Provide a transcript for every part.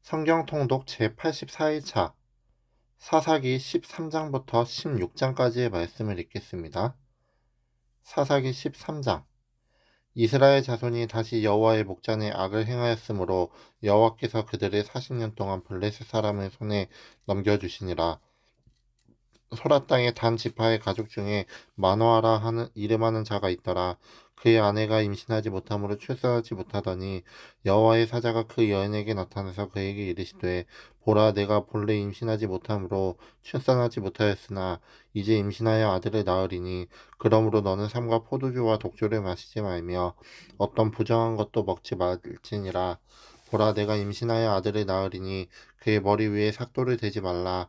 성경 통독 제84일차 사사기 13장부터 16장까지의 말씀을 읽겠습니다. 사사기 13장. 이스라엘 자손이 다시 여호와의 목전에 악을 행하였으므로 여호와께서 그들을 40년 동안 블레셋 사람의 손에 넘겨주시니라. 소라 땅의 단 지파의 가족 중에 마노아라 하는 이름하는 자가 있더라. 그의 아내가 임신하지 못함으로 출산하지 못하더니 여호와의 사자가 그 여인에게 나타나서 그에게 이르시되 보라 내가 본래 임신하지 못함으로 출산하지 못하였으나 이제 임신하여 아들을 낳으리니 그러므로 너는 삼가 포도주와 독주를 마시지 말며 어떤 부정한 것도 먹지 말지니라. 보라 내가 임신하여 아들을 낳으리니 그의 머리 위에 삭도를 대지 말라.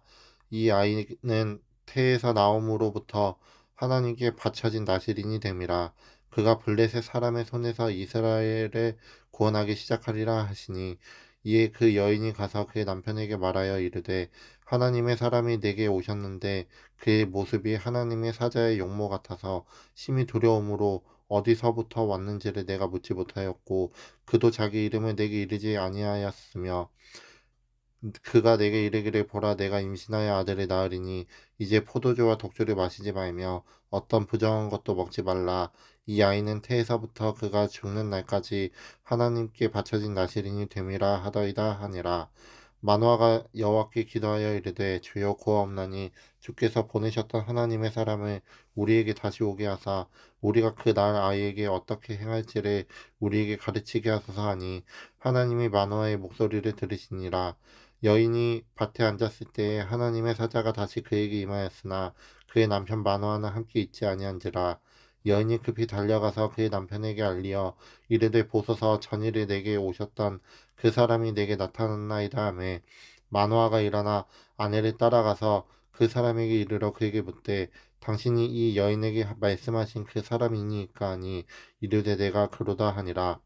이 아이는 태에서 나옴으로부터 하나님께 바쳐진 나실인이 됨이라. 그가 블레셋 사람의 손에서 이스라엘을 구원하기 시작하리라 하시니 이에 그 여인이 가서 그의 남편에게 말하여 이르되 하나님의 사람이 내게 오셨는데 그의 모습이 하나님의 사자의 용모 같아서 심히 두려움으로 어디서부터 왔는지를 내가 묻지 못하였고 그도 자기 이름을 내게 이르지 아니하였으며 그가 내게 이르기를 보라 내가 임신하여 아들을 낳으리니 이제 포도주와 독주를 마시지 말며 어떤 부정한 것도 먹지 말라. 이 아이는 태에서부터 그가 죽는 날까지 하나님께 바쳐진 나실인이 됨이라 하더이다 하니라. 마노아가 여호와께 기도하여 이르되 주여 구하옵나니 주께서 보내셨던 하나님의 사람을 우리에게 다시 오게 하사 우리가 그 날 아이에게 어떻게 행할지를 우리에게 가르치게 하소서 하니 하나님이 마노아의 목소리를 들으시니라. 여인이 밭에 앉았을 때에 하나님의 사자가 다시 그에게 임하였으나 그의 남편 마노아는 함께 있지 아니한지라. 여인이 급히 달려가서 그의 남편에게 알리어 이르되 보소서 전일에 내게 오셨던 그 사람이 내게 나타났나이다 하매 마노아가 일어나 아내를 따라가서 그 사람에게 이르러 그에게 묻되 당신이 이 여인에게 말씀하신 그 사람이니까 하니 이르되 내가 그로다 하니라.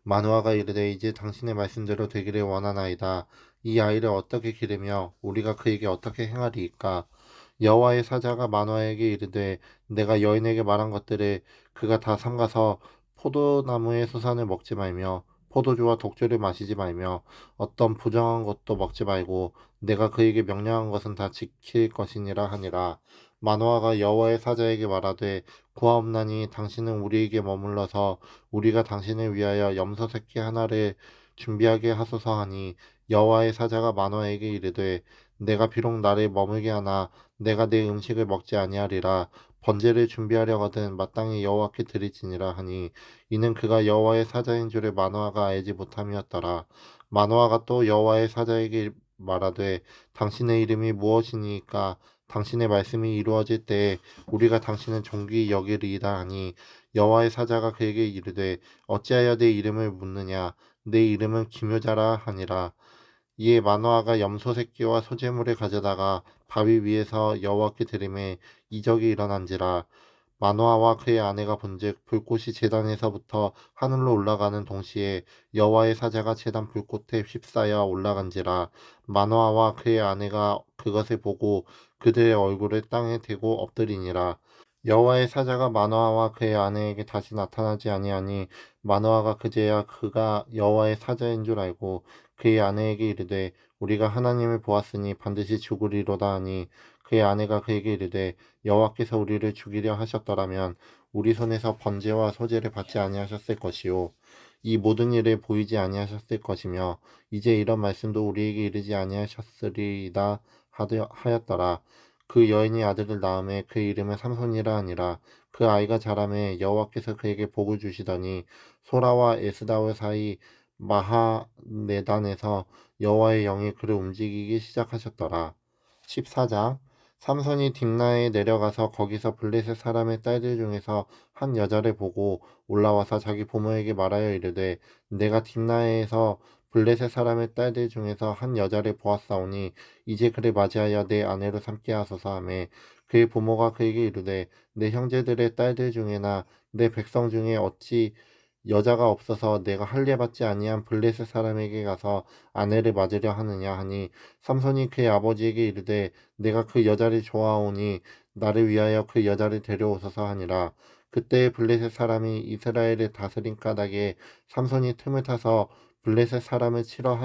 마누아가 이르되 이제 당신의 말씀대로 되기를 원하나이다. 이 아이를 어떻게 기르며 우리가 그에게 어떻게 행하리이까. 여호와의 사자가 마누아에게 이르되 내가 여인에게 말한 것들을 그가 다 삼가서 포도나무의 수산을 먹지 말며 포도주와 독주를 마시지 말며 어떤 부정한 것도 먹지 말고 내가 그에게 명령한 것은 다 지킬 것이니라 하니라. 마노아가 여호와의 사자에게 말하되 구하옵나니 당신은 우리에게 머물러서 우리가 당신을 위하여 염소 새끼 하나를 준비하게 하소서 하니 여호와의 사자가 마노아에게 이르되 내가 비록 나를 머물게 하나 내가 내 음식을 먹지 아니하리라. 번제를 준비하려거든 마땅히 여호와께 드리지니라 하니 이는 그가 여호와의 사자인 줄을 마노아가 알지 못함이었더라. 마노아가 또 여호와의 사자에게 말하되 당신의 이름이 무엇이니까 당신의 말씀이 이루어질 때에 우리가 당신을 존귀히 여기리이다 하니 여호와의 사자가 그에게 이르되 어찌하여 내 이름을 묻느냐 내 이름은 기묘자라 하니라. 이에 마노아가 염소 새끼와 소재물을 가져다가 바위 위에서 여호와께 드리매 이적이 일어난지라. 마노아와 그의 아내가 본즉 불꽃이 제단에서부터 하늘로 올라가는 동시에 여호와의 사자가 제단 불꽃에 휩싸여 올라간지라. 마노아와 그의 아내가 그것을 보고 그들의 얼굴을 땅에 대고 엎드리니라. 여호와의 사자가 마노아와 그의 아내에게 다시 나타나지 아니하니 마노아가 그제야 그가 여호와의 사자인 줄 알고 그의 아내에게 이르되 우리가 하나님을 보았으니 반드시 죽으리로다 하니 그의 아내가 그에게 이르되 여호와께서 우리를 죽이려 하셨더라면 우리 손에서 번제와 소제를 받지 아니하셨을 것이요 이 모든 일을 보이지 아니하셨을 것이며 이제 이런 말씀도 우리에게 이르지 아니하셨으리이다 하였더라. 그 여인이 아들을 낳음에 그 이름을 삼손이라 하니라. 그 아이가 자라매 여호와께서 그에게 복을 주시더니 소라와 에스다올 사이 마하네단에서 여호와의 영이 그를 움직이기 시작하셨더라. 14장. 삼손이 딥나에 내려가서 거기서 블레셋 사람의 딸들 중에서 한 여자를 보고 올라와서 자기 부모에게 말하여 이르되 내가 딥나에서 블레셋 사람의 딸들 중에서 한 여자를 보았사오니 이제 그를 맞이하여 내 아내로 삼게 하소서 하매 그의 부모가 그에게 이르되 내 형제들의 딸들 중에나 내 백성 중에 어찌 여자가 없어서 내가 할례받지 아니한 블레셋 사람에게 가서 아내를 맞으려 하느냐 하니 삼손이 그의 아버지에게 이르되 내가 그 여자를 좋아하오니 나를 위하여 그 여자를 데려오소서 하니라. 그때에 블레셋 사람이 이스라엘을 다스린 까닭에 삼손이 틈을 타서 블레셋 사람을 치러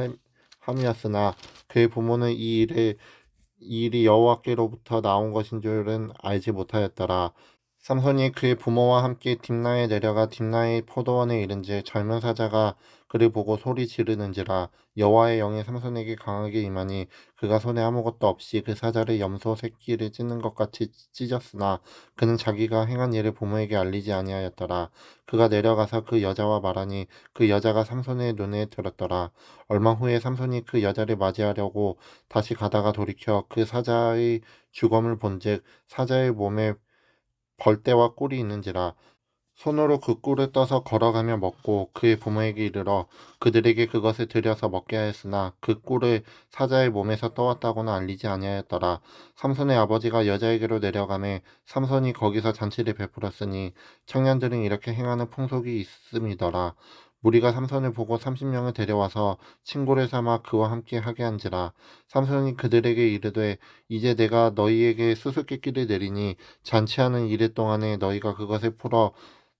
함이었으나 그의 부모는 이 일이 여호와께로부터 나온 것인 줄은 알지 못하였더라. 삼손이 그의 부모와 함께 딥나에 내려가 딥나의 포도원에 이른즉 젊은 사자가 그를 보고 소리 지르는지라. 여호와의 영이 삼손에게 강하게 임하니 그가 손에 아무것도 없이 그 사자를 염소 새끼를 찢는 것 같이 찢었으나 그는 자기가 행한 일을 부모에게 알리지 아니하였더라. 그가 내려가서 그 여자와 말하니 그 여자가 삼손의 눈에 들었더라. 얼마 후에 삼손이 그 여자를 맞이하려고 다시 가다가 돌이켜 그 사자의 주검을 본즉 사자의 몸에 벌떼와 꿀이 있는지라. 손으로 그 꿀을 떠서 걸어가며 먹고 그의 부모에게 이르러 그들에게 그것을 들여서 먹게 하였으나 그 꿀을 사자의 몸에서 떠왔다고는 알리지 아니하였더라. 삼손의 아버지가 여자에게로 내려가매 삼손이 거기서 잔치를 베풀었으니 청년들은 이렇게 행하는 풍속이 있음이더라. 무리가 삼손을 보고 30명을 데려와서 친구를 삼아 그와 함께 하게 한지라. 삼손이 그들에게 이르되 이제 내가 너희에게 수수께끼를 내리니 잔치하는 이래 동안에 너희가 그것을 풀어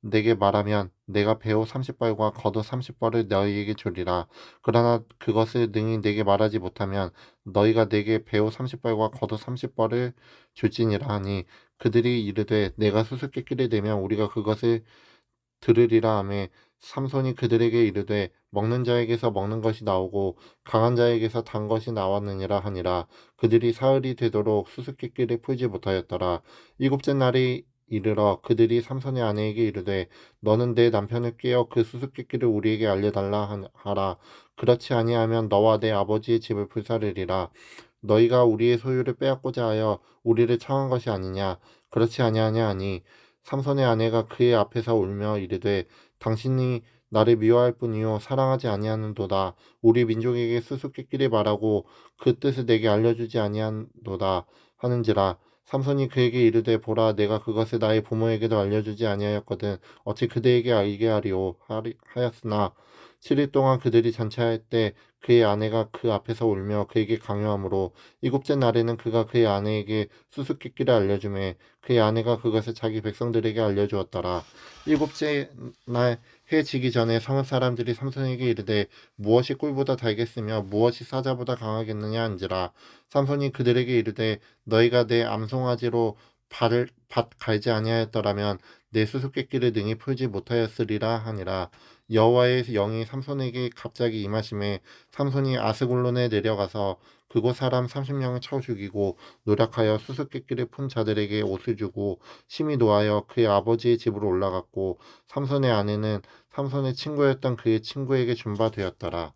내게 말하면 내가 배우 30벌과 겉옷 30벌을 너희에게 주리라. 그러나 그것을 능히 내게 말하지 못하면 너희가 내게 배우 30벌과 겉옷 30벌을 줄지니라 하니 그들이 이르되 내가 수수께끼를 내면 우리가 그것을 들으리라 하매 삼손이 그들에게 이르되 먹는 자에게서 먹는 것이 나오고 강한 자에게서 단 것이 나왔느니라 하니라. 그들이 사흘이 되도록 수수께끼를 풀지 못하였더라. 일곱째 날이 이르러 그들이 삼손의 아내에게 이르되 너는 내 남편을 꾀어 그 수수께끼를 우리에게 알려달라 하라. 그렇지 아니하면 너와 내 아버지의 집을 불사르리라. 너희가 우리의 소유를 빼앗고자 하여 우리를 청한 것이 아니냐. 그렇지 아니하냐 하니 삼손의 아내가 그의 앞에서 울며 이르되 당신이 나를 미워할 뿐이요 사랑하지 아니하는도다. 우리 민족에게 수수께끼를 말하고 그 뜻을 내게 알려주지 아니한도다 하는지라. 삼손이 그에게 이르되 보라 내가 그것을 나의 부모에게도 알려주지 아니하였거든 어찌 그대에게 알게 하였으나 7일 동안 그들이 잔치할 때 그의 아내가 그 앞에서 울며 그에게 강요하므로 일곱째 날에는 그가 그의 아내에게 수수께끼를 알려주매 그의 아내가 그것을 자기 백성들에게 알려주었더라. 일곱째 날 해 지기 전에 성읍 사람들이 삼손에게 이르되 무엇이 꿀보다 달겠으며 무엇이 사자보다 강하겠느냐 한지라. 삼손이 그들에게 이르되 너희가 내 암송아지로 밭 갈지 아니하였더라면 내 수수께끼를 능히 풀지 못하였으리라 하니라. 여호와의 영이 삼손에게 갑자기 임하심에 삼손이 아스글론에 내려가서 그곳 사람 30명을 쳐 죽이고 노력하여 수수께끼를 푼 자들에게 옷을 주고 심히 노하여 그의 아버지의 집으로 올라갔고 삼손의 아내는 삼손의 친구였던 그의 친구에게 준 바 되었더라.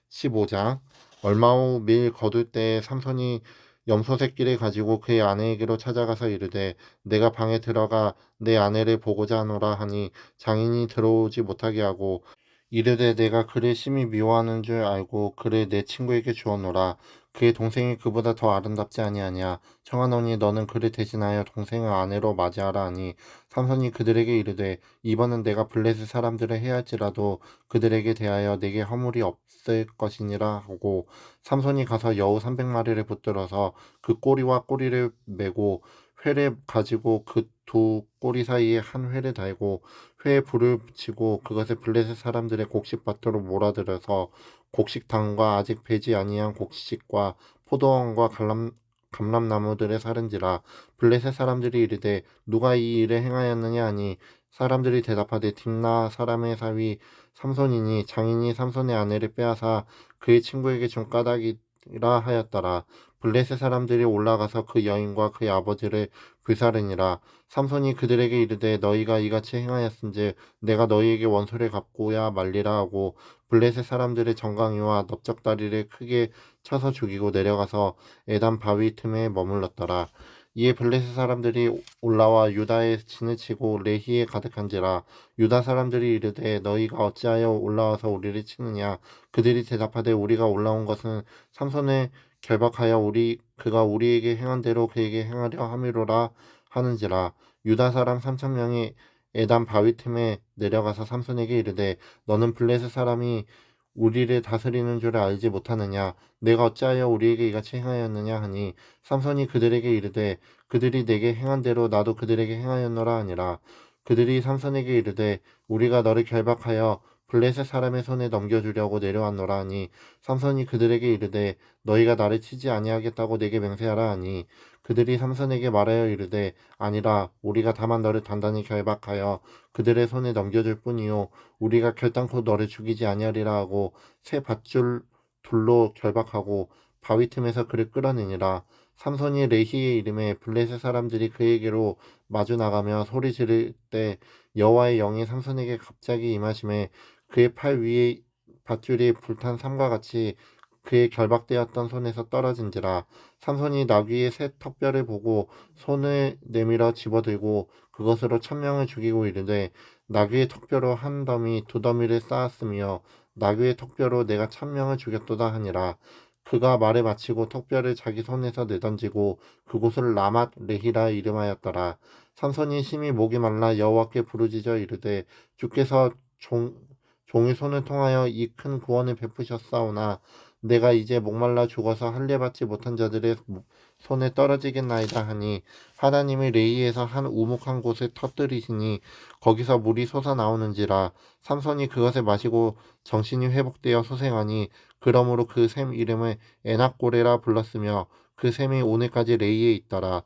15장. 얼마 후 밀 거둘 때에 삼손이 염소 새끼를 가지고 그의 아내에게로 찾아가서 이르되 내가 방에 들어가 내 아내를 보고자 하노라 하니 장인이 들어오지 못하게 하고 이르되 내가 그를 심히 미워하는 줄 알고 그를 내 친구에게 주었노라. 그의 동생이 그보다 더 아름답지 아니하냐. 청하노니 너는 그를 대신하여 동생을 아내로 맞이하라 하니 삼손이 그들에게 이르되 이번은 내가 블레셋 사람들을 해할지라도 그들에게 대하여 내게 허물이 없을 것이니라 하고 삼손이 가서 여우 300마리를 붙들어서 그 꼬리와 꼬리를 메고 회를 가지고 그 두 꼬리 사이에 한 회를 달고 회에 불을 붙이고 그것을 블레셋 사람들의 곡식밭으로 몰아들여서 곡식당과 아직 배지 아니한 곡식과 포도원과 감람나무들의 사른지라. 블레셋 사람들이 이르되 누가 이 일을 행하였느냐 하니 사람들이 대답하되 딥나 사람의 사위 삼손이니 장인이 삼손의 아내를 빼앗아 그의 친구에게 준 까닭이라 하였더라. 블레셋 사람들이 올라가서 그 여인과 그의 아버지를 불사르니라. 삼손이 그들에게 이르되 너희가 이같이 행하였은즉 내가 너희에게 원소를 갚고야 말리라 하고 블레셋 사람들의 정강이와 넓적다리를 크게 쳐서 죽이고 내려가서 에단 바위 틈에 머물렀더라. 이에 블레셋 사람들이 올라와 유다에 진을 치고 레히에 가득한지라. 유다 사람들이 이르되 너희가 어찌하여 올라와서 우리를 치느냐. 그들이 대답하되 우리가 올라온 것은 삼손을 결박하여 그가 우리에게 행한 대로 그에게 행하려 함이로라 하는지라. 유다 사람 3,000명이 에단 바위 틈에 내려가서 삼손에게 이르되 너는 블레셋 사람이 우리를 다스리는 줄 알지 못하느냐. 내가 어찌하여 우리에게 이같이 행하였느냐 하니 삼손이 그들에게 이르되 그들이 내게 행한 대로 나도 그들에게 행하였노라 하니라. 그들이 삼손에게 이르되 우리가 너를 결박하여 블레셋 사람의 손에 넘겨주려고 내려왔노라 하니 삼손이 그들에게 이르되 너희가 나를 치지 아니하겠다고 내게 맹세하라 하니 그들이 삼손에게 말하여 이르되 아니라 우리가 다만 너를 단단히 결박하여 그들의 손에 넘겨줄 뿐이요 우리가 결단코 너를 죽이지 아니하리라 하고 새 밧줄 둘로 결박하고 바위 틈에서 그를 끌어내니라. 삼손이 레히의 이름에 블레셋 사람들이 그에게로 마주 나가며 소리 지를 때 여호와의 영이 삼손에게 갑자기 임하심에 그의 팔 위에 밧줄이 불탄 삼과 같이 그의 결박되었던 손에서 떨어진지라. 삼손이 나귀의 새 턱뼈를 보고 손을 내밀어 집어들고 그것으로 1,000명을 죽이고 이르되 나귀의 턱뼈로 한 더미 두 더미를 쌓았으며 나귀의 턱뼈로 내가 1,000명을 죽였도다 하니라. 그가 말을 마치고 턱뼈를 자기 손에서 내던지고 그곳을 라맛 레히라 이름하였더라. 삼손이 심히 목이 말라 여호와께 부르짖어 이르되 주께서 종의 손을 통하여 이 큰 구원을 베푸셨사오나 내가 이제 목말라 죽어서 할례받지 못한 자들의 손에 떨어지겠나이다 하니 하나님이 레이에서 한 우묵한 곳을 터뜨리시니 거기서 물이 솟아나오는지라. 삼손이 그것을 마시고 정신이 회복되어 소생하니 그러므로 그 샘 이름을 에낙고레라 불렀으며 그 샘이 오늘까지 레이에 있더라.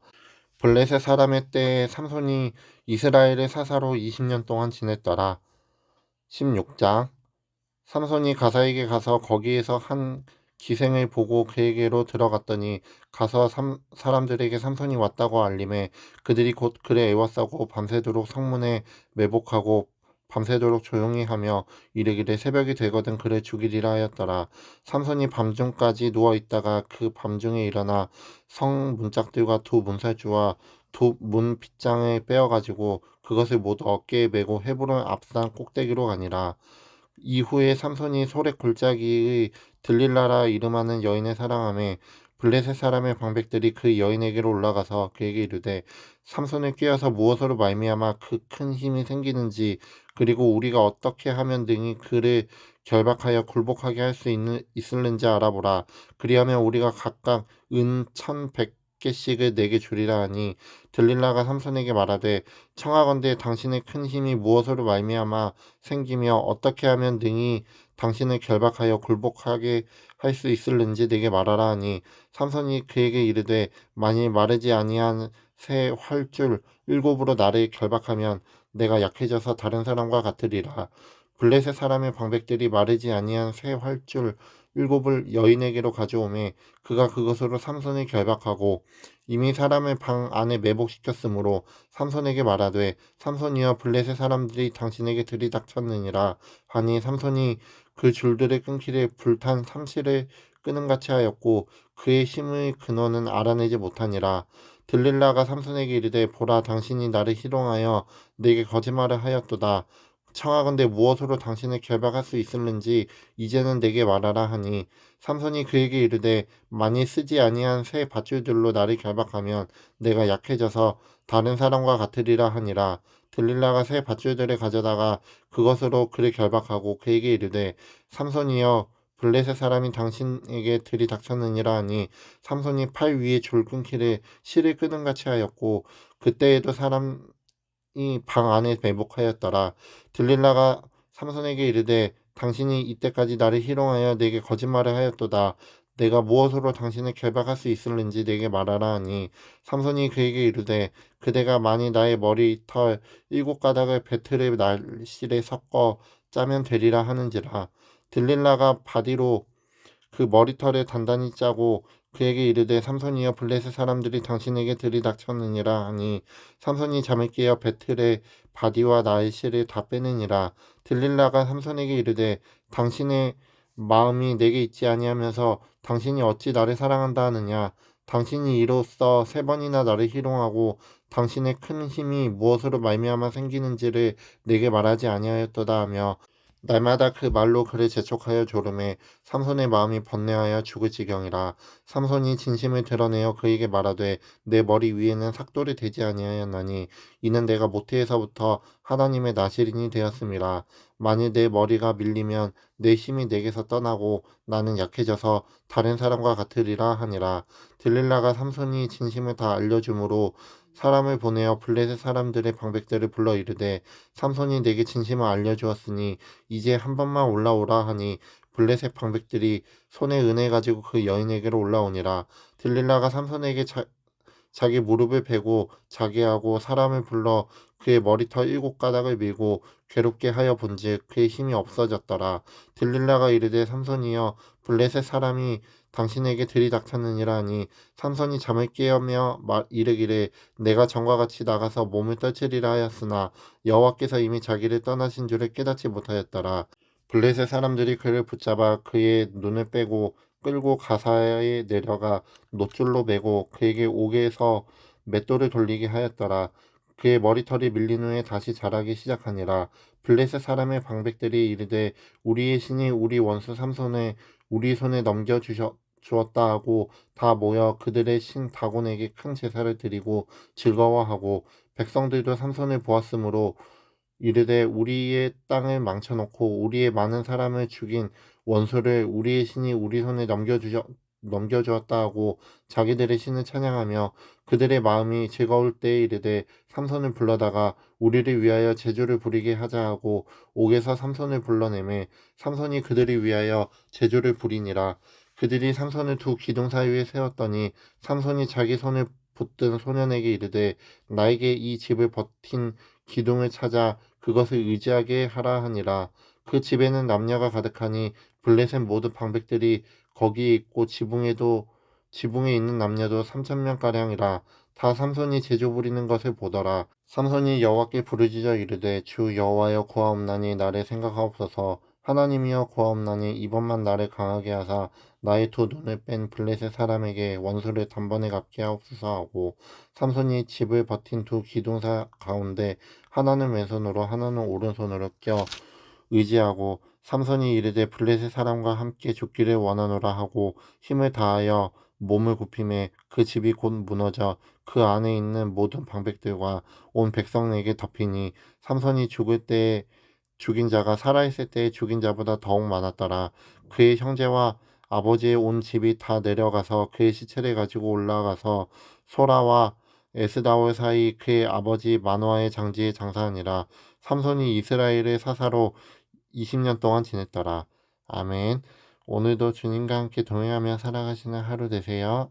블레셋 사람의 때에 삼손이 이스라엘의 사사로 20년 동안 지냈더라. 16장. 삼손이 가사에게 가서 거기에서 한 기생을 보고 그에게로 들어갔더니 가서 사람들에게 삼손이 왔다고 알림해 그들이 곧 그를 애워싸고 밤새도록 성문에 매복하고 밤새도록 조용히 하며 이르기를 새벽이 되거든 그를 죽이리라 하였더라. 삼손이 밤중까지 누워있다가 그 밤중에 일어나 성 문짝들과 두 문설주와 두 문 빗장을 빼어가지고 그것을 모두 어깨에 메고 헤브론 앞산 꼭대기로 가니라. 이후에 삼손이 소렉 골짜기의 들릴라라 이름하는 여인을 사랑하며 블레셋 사람의 방백들이 그 여인에게로 올라가서 그에게 이르되 삼손을 꾀어서 무엇으로 말미암아 그 큰 힘이 생기는지 그리고 우리가 어떻게 하면 능히 그를 결박하여 굴복하게 할 수 있을는지 알아보라. 그리하면 우리가 각각 은 1,100개씩을 내게 주리라 하니 들릴라가 삼손에게 말하되 청하건대 당신의 큰 힘이 무엇으로 말미암아 생기며 어떻게 하면 능히 당신을 결박하여 굴복하게 할 수 있을는지 내게 말하라 하니 삼손이 그에게 이르되 만일 마르지 아니한 새 활줄 7으로 나를 결박하면 내가 약해져서 다른 사람과 같으리라. 블레셋 사람의 방백들이 마르지 아니한 새 활줄 7을 여인에게로 가져오매 그가 그것으로 삼손을 결박하고 이미 사람을 방 안에 매복시켰으므로 삼손에게 말하되 삼손이여 블레셋 사람들이 당신에게 들이닥쳤느니라 하니 삼손이 그 줄들을 끊기를 불탄 삼실을 끄는같이 하였고 그의 힘의 근원은 알아내지 못하니라. 들릴라가 삼손에게 이르되 보라 당신이 나를 희롱하여 내게 거짓말을 하였도다. 청하건대 무엇으로 당신을 결박할 수 있을는지 이제는 내게 말하라 하니 삼손이 그에게 이르되 만일 쓰지 아니한 새 밧줄들로 나를 결박하면 내가 약해져서 다른 사람과 같으리라 하니라. 들릴라가 새 밧줄들을 가져다가 그것으로 그를 결박하고 그에게 이르되 삼손이여 블레셋 사람이 당신에게 들이닥쳤느니라 하니 삼손이 팔 위에 줄 끊기를 실을 끄는같이 하였고 그때에도 사람이 방 안에 매복하였더라. 들릴라가 삼손에게 이르되 당신이 이때까지 나를 희롱하여 내게 거짓말을 하였도다. 내가 무엇으로 당신을 결박할 수 있을는지 내게 말하라 하니 삼손이 그에게 이르되 그대가 만일 나의 머리털 7가닥을 배틀의 날실에 섞어 짜면 되리라 하는지라. 들릴라가 바디로 그 머리털을 단단히 짜고 그에게 이르되 삼손이여 블레셋 사람들이 당신에게 들이닥쳤느니라 하니 삼손이 잠을 깨어 배틀의 바디와 날실을 다 빼느니라. 들릴라가 삼손에게 이르되 당신의 마음이 내게 있지 아니하면서 당신이 어찌 나를 사랑한다 하느냐. 당신이 이로써 3번이나 나를 희롱하고 당신의 큰 힘이 무엇으로 말미암아 생기는지를 내게 말하지 아니하였도다 하며 날마다 그 말로 그를 재촉하여 조르매 삼손의 마음이 번뇌하여 죽을 지경이라. 삼손이 진심을 드러내어 그에게 말하되 내 머리 위에는 삭돌이 되지 아니하였나니 이는 내가 모태에서부터 하나님의 나시린이 되었음이라. 만일 내 머리가 밀리면 내 힘이 내게서 떠나고 나는 약해져서 다른 사람과 같으리라 하니라. 들릴라가 삼손이 진심을 다 알려주므로 사람을 보내어 블레셋 사람들의 방백들을 불러 이르되 삼손이 내게 진심을 알려주었으니 이제 한 번만 올라오라 하니 블레셋 방백들이 손에 은혜 가지고 그 여인에게로 올라오니라. 들릴라가 삼손에게 자기 무릎을 베고 자게 하고 사람을 불러 그의 머리털 7가닥을 밀고 괴롭게 하여 본즉 그의 힘이 없어졌더라. 들릴라가 이르되 삼손이여 블레셋 사람이 당신에게 들이닥쳤느니라 하니 삼손이 잠을 깨며 이르기를 내가 전과 같이 나가서 몸을 떨치리라 하였으나 여호와께서 이미 자기를 떠나신 줄을 깨닫지 못하였더라. 블레셋 사람들이 그를 붙잡아 그의 눈을 빼고 끌고 가사에 내려가 놋줄로 매고 그에게 옥에서 맷돌을 돌리게 하였더라. 그의 머리털이 밀린 후에 다시 자라기 시작하니라. 블레셋 사람의 방백들이 이르되 우리의 신이 우리 원수 삼손을 우리 손에 주었다 하고 다 모여 그들의 신 다곤에게 큰 제사를 드리고 즐거워하고 백성들도 삼손을 보았으므로 이르되 우리의 땅을 망쳐놓고 우리의 많은 사람을 죽인 원수를 우리의 신이 우리 손에 넘겨주었다 하고 자기들의 신을 찬양하며 그들의 마음이 즐거울 때에 이르되 삼손을 불러다가 우리를 위하여 제주를 부리게 하자 하고 옥에서 삼손을 불러내매 삼손이 그들을 위하여 제주를 부리니라. 그들이 삼손을 두 기둥 사이에 세웠더니 삼손이 자기 손을 붙든 소년에게 이르되 나에게 이 집을 버틴 기둥을 찾아 그것을 의지하게 하라 하니라. 그 집에는 남녀가 가득하니 블레셋 모든 방백들이 거기에 있고 지붕에 있는 남녀도 3,000명가량이라. 다 삼손이 제조 부리는 것을 보더라. 삼손이 여호와께 부르짖어 이르되 주 여호와여 구하옵나니 나를 생각하옵소서. 하나님이여 구하옵나니 이번만 나를 강하게 하사 나의 두 눈을 뺀 블레셋 사람에게 원수를 단번에 갚게 하옵소서 하고 삼손이 집을 버틴 두 기둥사 가운데 하나는 왼손으로 하나는 오른손으로 껴 의지하고 삼손이 이르되 블레셋 사람과 함께 죽기를 원하노라 하고 힘을 다하여 몸을 굽히매 그 집이 곧 무너져 그 안에 있는 모든 방백들과 온 백성에게 덮이니 삼손이 죽을 때에 죽인 자가 살아있을 때에 죽인 자보다 더욱 많았더라. 그의 형제와 아버지의 온 집이 다 내려가서 그의 시체를 가지고 올라가서 소라와 에스다올 사이 그의 아버지 마노아의 장지에 장사하니라. 삼손이 이스라엘의 사사로 20년 동안 지냈더라. 아멘. 오늘도 주님과 함께 동행하며 살아가시는 하루 되세요.